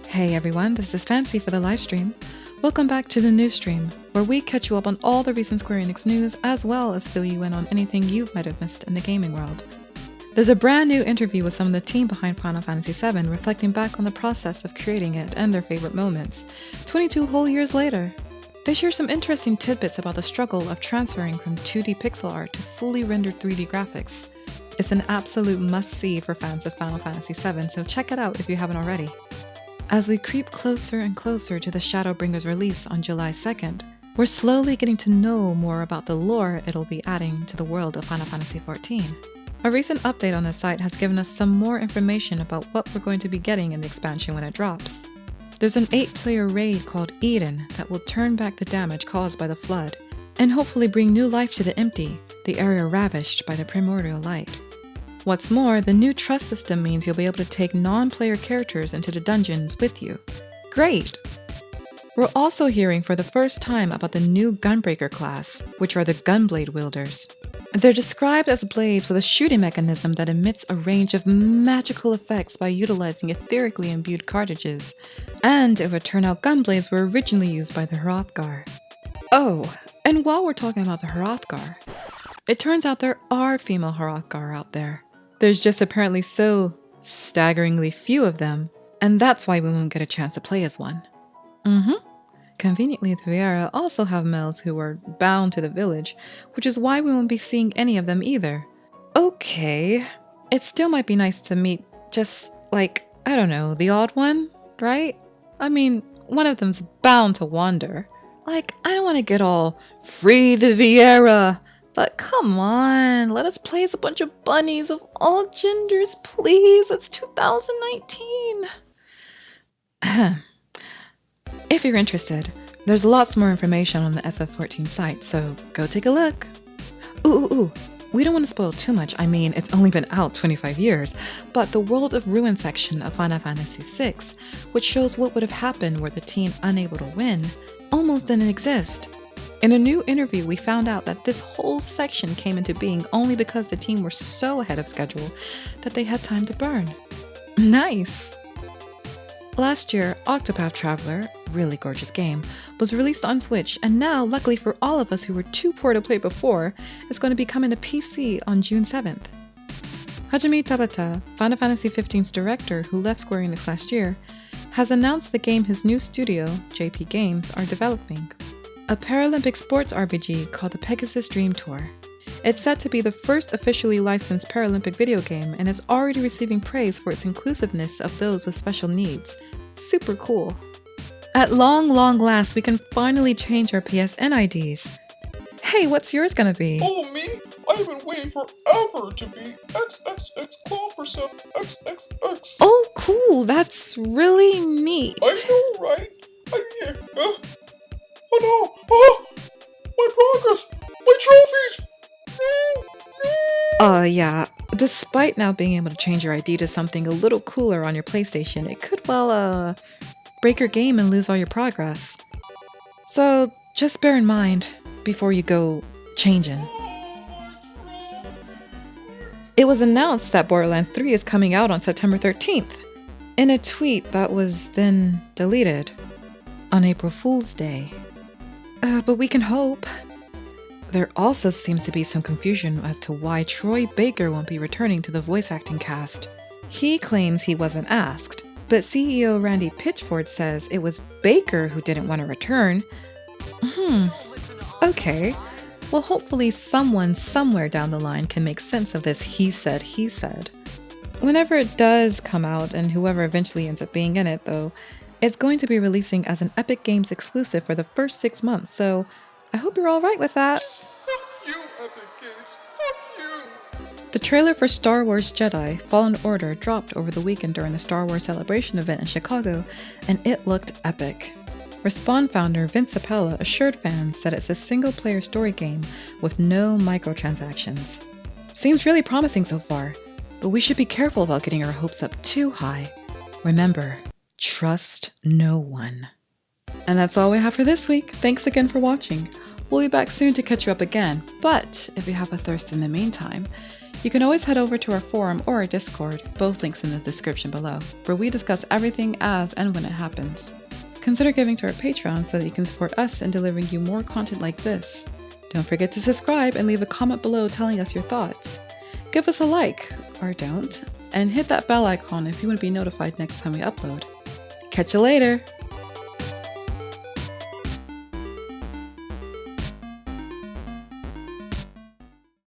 Hey everyone, this is Fancy for the Lifestream. Welcome back to the news stream, where we catch you up on all the recent Square Enix news as well as fill you in on anything you might have missed in the gaming world. There's a brand new interview with some of the team behind Final Fantasy VII reflecting back on the process of creating it and their favorite moments, 22 whole years later. They share some interesting tidbits about the struggle of transferring from 2D pixel art to fully rendered 3D graphics. It's an absolute must-see for fans of Final Fantasy VII, so check it out if you haven't already. As we creep closer and closer to the Shadowbringers release on July 2nd, we're slowly getting to know more about the lore it'll be adding to the world of Final Fantasy XIV. A recent update on the site has given us some more information about what we're going to be getting in the expansion when it drops. There's an 8-player raid called Eden that will turn back the damage caused by the flood, and hopefully bring new life to the Empty, the area ravished by the primordial light. What's more, the new trust system means you'll be able to take non-player characters into the dungeons with you. Great! We're also hearing for the first time about the new Gunbreaker class, which are the Gunblade Wielders. They're described as blades with a shooting mechanism that emits a range of magical effects by utilizing etherically imbued cartridges, and it would turn out Gunblades were originally used by the Hrothgar. Oh, and while we're talking about the Hrothgar, it turns out there are female Hrothgar out there. There's just apparently so staggeringly few of them, and that's why we won't get a chance to play as one. Conveniently, the Viera also have males who are bound to the village, which is why we won't be seeing any of them either. Okay, it still might be nice to meet just, like, I don't know, the odd one, right? I mean, one of them's bound to wander. Like, I don't want to get all free the Viera, but come on, let us play as a bunch of bunnies of all genders, please. It's 2019. If you're interested, there's lots more information on the FF14 site, so go take a look. Ooh, we don't want to spoil too much. I mean, it's only been out 25 years, but the World of Ruin section of Final Fantasy VI, which shows what would have happened were the team unable to win, almost didn't exist. In a new interview, we found out that this whole section came into being only because the team were so ahead of schedule that they had time to burn. Nice! Last year, Octopath Traveler, really gorgeous game, was released on Switch, and now, luckily for all of us who were too poor to play before, it's going to be coming to PC on June 7th. Hajime Tabata, Final Fantasy XV's director who left Square Enix last year, has announced the game his new studio, JP Games, are developing. A Paralympic sports RPG called the Pegasus Dream Tour. It's set to be the first officially licensed Paralympic video game and is already receiving praise for its inclusiveness of those with special needs. Super cool. At long last, we can finally change our PSN IDs. Hey, what's yours gonna be? Oh, me? I've been waiting forever to be XXX Claw for some XXX. Oh, cool. That's really neat. I know, right? I'm here. Oh no! Oh! My progress! My trophies! No! Yeah. Despite now being able to change your ID to something a little cooler on your PlayStation, it could, break your game and lose all your progress. So, just bear in mind before you go changing. It was announced that Borderlands 3 is coming out on September 13th, in a tweet that was then deleted on April Fool's Day. But we can hope. There also seems to be some confusion as to why Troy Baker won't be returning to the voice acting cast. He claims he wasn't asked, but CEO Randy Pitchford says it was Baker who didn't want to return. Okay. Well, hopefully someone somewhere down the line can make sense of this he said. Whenever it does come out, and whoever eventually ends up being in it though, it's going to be releasing as an Epic Games exclusive for the first 6 months, so I hope you're alright with that. Fuck you, Epic Games. Fuck you. The trailer for Star Wars Jedi Fallen Order dropped over the weekend during the Star Wars Celebration event in Chicago, and it looked epic. Respawn founder Vince Appella assured fans that it's a single-player story game with no microtransactions. Seems really promising so far, but we should be careful about getting our hopes up too high. Remember, trust no one. And that's all we have for this week. Thanks again for watching. We'll be back soon to catch you up again, but if you have a thirst in the meantime, You can always head over to our forum or our Discord, both links in the description below, where we discuss everything as and when it happens. Consider giving to our Patreon so that you can support us in delivering you more content like this. Don't forget to subscribe and leave a comment below telling us your thoughts. Give us a like, or don't, and hit that bell icon if you want to be notified next time we upload. Catch you later!